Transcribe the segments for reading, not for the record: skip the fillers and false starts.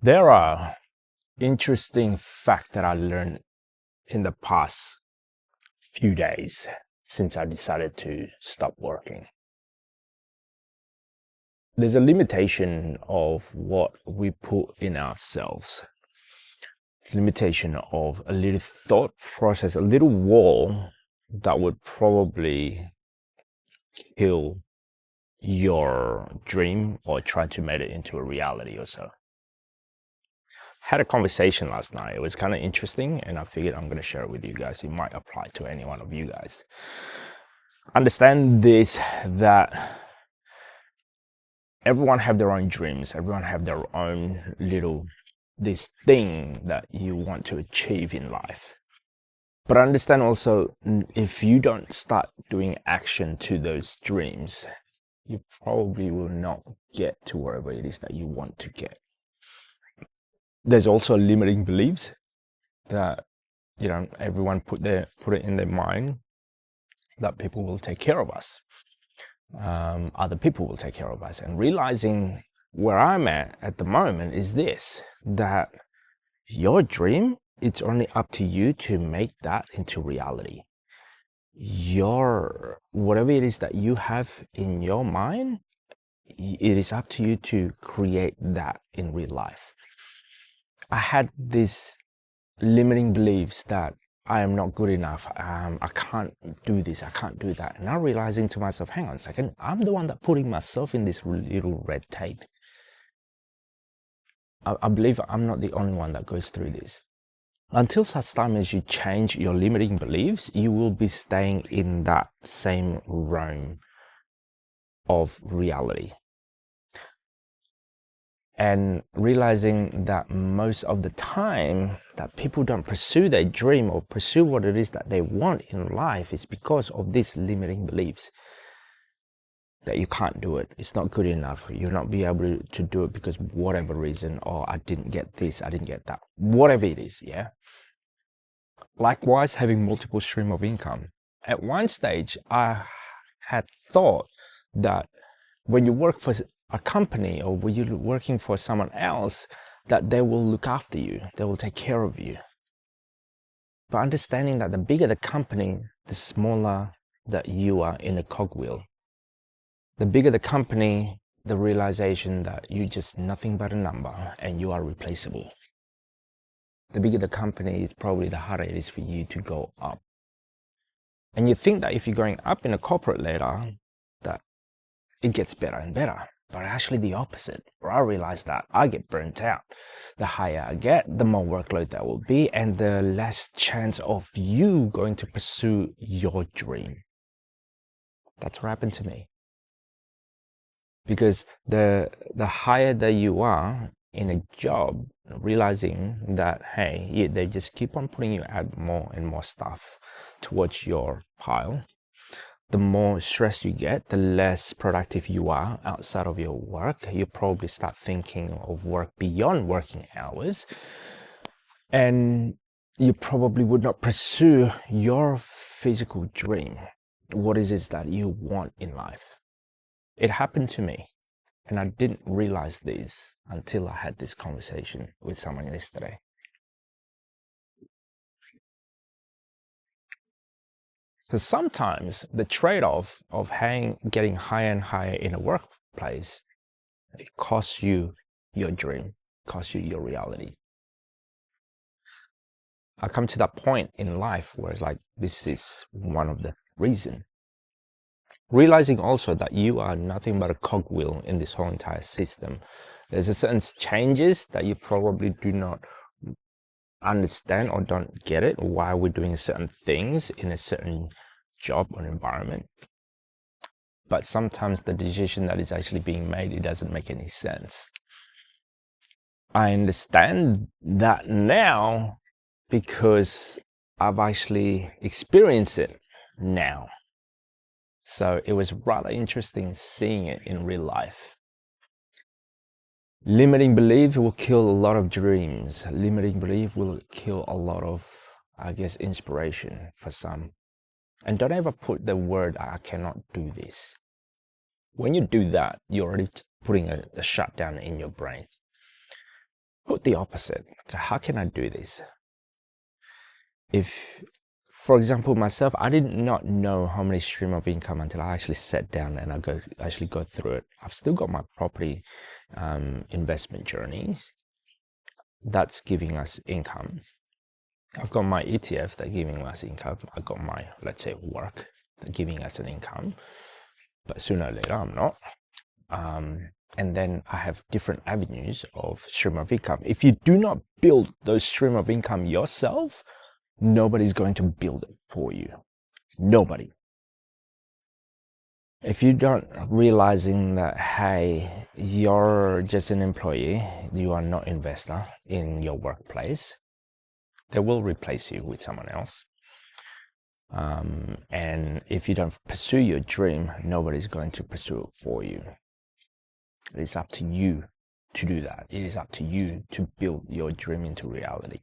There are interesting facts that I learned in the past few days since I decided to stop working. There's a limitation of what we put in ourselves. It's a limitation of a little thought process, a little wall that would probably kill your dream or try to make it into a reality or so. Had a conversation last night. It was kind of interesting, and I figured I'm going to share it with you guys. It might apply to any one of you guys. Understand this, that everyone have their own dreams. Everyone have their own little, this thing that you want to achieve in life. But understand also, if you don't start doing action to those dreams, you probably will not get to wherever it is that you want to get. There's also limiting beliefs that, everyone put it in their mind that people will take care of us. Other people will take care of us. And realizing where I'm at the moment is this, that your dream, it's only up to you to make that into reality. Whatever it is that you have in your mind, it is up to you to create that in real life. I had these limiting beliefs that I am not good enough. I can't do this. I can't do that. And now realizing to myself, hang on a second, I'm the one that putting myself in this little red tape. I believe I'm not the only one that goes through this. Until such time as you change your limiting beliefs, you will be staying in that same realm of reality. And realizing that most of the time that people don't pursue their dream or pursue what it is that they want in life is because of these limiting beliefs that you can't do it. It's not good enough. You'll not be able to do it because whatever reason, or I didn't get this, I didn't get that, whatever it is, yeah? Likewise, having multiple stream of income. At one stage, I had thought that when you work for a company or when you're working for someone else, that they will look after you, they will take care of you. But understanding that the bigger the company, the smaller that you are in a cogwheel. The bigger the company, the realization that you're just nothing but a number and you are replaceable. The bigger the company is, probably the harder it is for you to go up. And you think that if you're going up in a corporate ladder, that it gets better and better. But actually the opposite. I realize that I get burnt out. The higher I get, the more workload there will be, and the less chance of you going to pursue your dream. That's what happened to me. Because the higher that you are in a job, realizing that, hey, they just keep on putting you out more and more stuff towards your pile. The more stress you get, the less productive you are outside of your work. You probably start thinking of work beyond working hours. And you probably would not pursue your physical dream. What is it that you want in life? It happened to me. And I didn't realize this until I had this conversation with someone yesterday. So sometimes the trade-off of getting higher and higher in a workplace, it costs you your dream, costs you your reality. I come to that point in life where it's like, this is one of the reasons. Realizing also that you are nothing but a cogwheel in this whole entire system. There's a certain changes that you probably do not understand or don't get it, why we're doing certain things in a certain job or environment. But sometimes the decision that is actually being made, it doesn't make any sense. I understand that now because I've actually experienced it now. So it was rather interesting seeing it in real life. Limiting belief will kill a lot of dreams. Limiting belief will kill a lot of, inspiration for some. And don't ever put the word, I cannot do this. When you do that, you're already putting a shutdown in your brain. put the opposite. How can I do this? If, for example, myself, I did not know how many stream of income until I actually sat down and I actually go through it. I've still got my property investment journeys that's giving us income. I've got my ETF that's giving us income. I've got my, let's say, work that's giving us an income. But sooner or later, I'm not. And then I have different avenues of stream of income. If you do not build those stream of income yourself, nobody's going to build it for you. Nobody. If you don't realizing that, hey, you're just an employee, you are not investor in your workplace, they will replace you with someone else. And if you don't pursue your dream, nobody's going to pursue it for you. It is up to you to do that. It is up to you to build your dream into reality.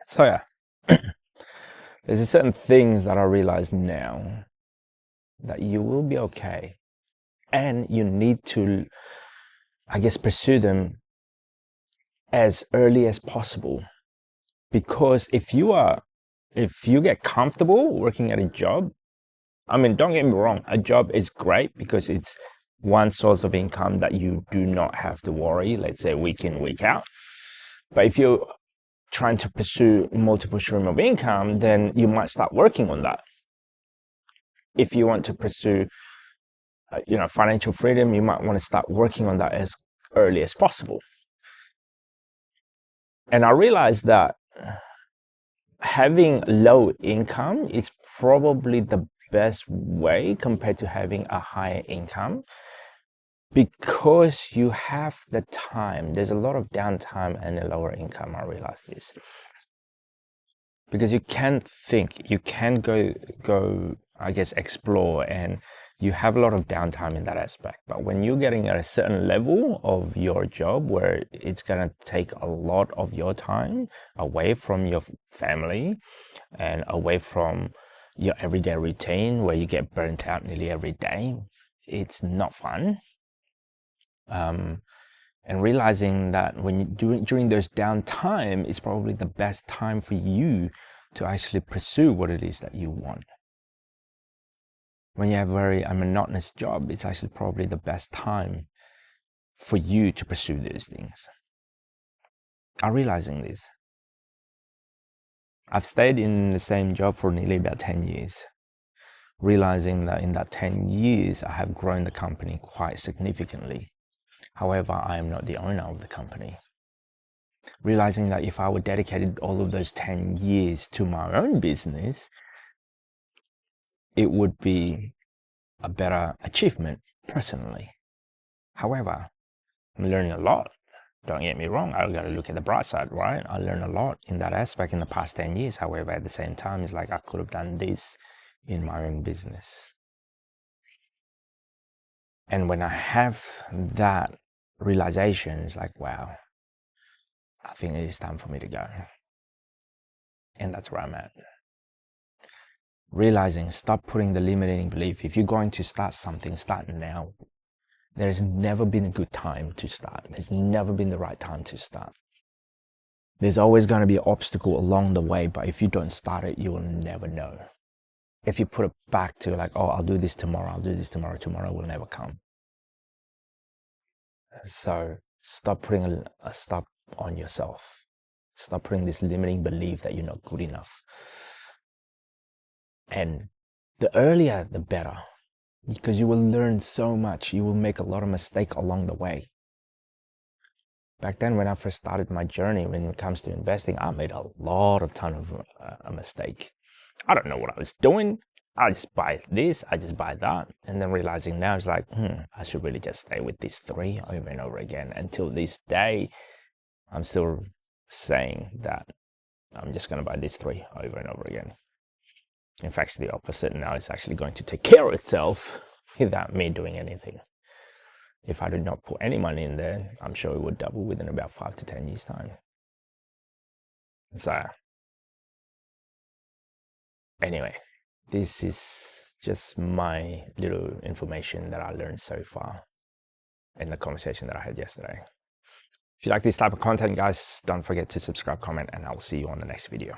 So yeah, there's certain things that I realize now that you will be okay, and you need to, I guess, pursue them as early as possible. Because if you get comfortable working at a job, I mean, don't get me wrong, a job is great because it's one source of income that you do not have to worry, let's say week in, week out. But if you're trying to pursue multiple stream of income, then you might start working on that. If you want to pursue, financial freedom, you might want to start working on that as early as possible. And I realized that having low income is probably the best way compared to having a higher income, because you have the time. There's a lot of downtime and a lower income. I realized this because you can think, you can go, I guess, explore, and you have a lot of downtime in that aspect. But when you're getting at a certain level of your job where it's going to take a lot of your time away from your family and away from your everyday routine, where you get burnt out nearly every day, it's not fun. And realizing that when you during those downtime is probably the best time for you to actually pursue what it is that you want. When you have a very monotonous job, it's actually probably the best time for you to pursue those things. I'm realizing this. I've stayed in the same job for nearly about 10 years, realizing that in that 10 years, I have grown the company quite significantly. However, I am not the owner of the company. Realizing that if I were dedicated all of those 10 years to my own business, it would be a better achievement personally. However, I'm learning a lot. Don't get me wrong, I gotta look at the bright side, right? I learned a lot in that aspect in the past 10 years. However, at the same time, it's like I could have done this in my own business. And when I have that realization, it's like, wow, I think it is time for me to go. And that's where I'm at. Realizing, stop putting the limiting belief. If you're going to start something, start now. There's never been a good time to start. There's never been the right time to start. There's always going to be an obstacle along the way, but if you don't start it, you will never know. If you put it back to like, oh, I'll do this tomorrow, tomorrow will never come. So stop putting a stop on yourself. Stop putting this limiting belief that you're not good enough. And the earlier, the better, because you will learn so much. You will make a lot of mistakes along the way. Back then, when I first started my journey, when it comes to investing, I made a lot of a mistake. I don't know what I was doing. I just buy this, I just buy that. And then realizing now, it's like, I should really just stay with these three over and over again. Until this day, I'm still saying that I'm just going to buy these three over and over again. In fact, it's the opposite. Now it's actually going to take care of itself without me doing anything. If I did not put any money in there, I'm sure it would double within about 5 to 10 years' time. So, anyway, this is just my little information that I learned so far in the conversation that I had yesterday. If you like this type of content, guys, don't forget to subscribe, comment, and I'll see you on the next video.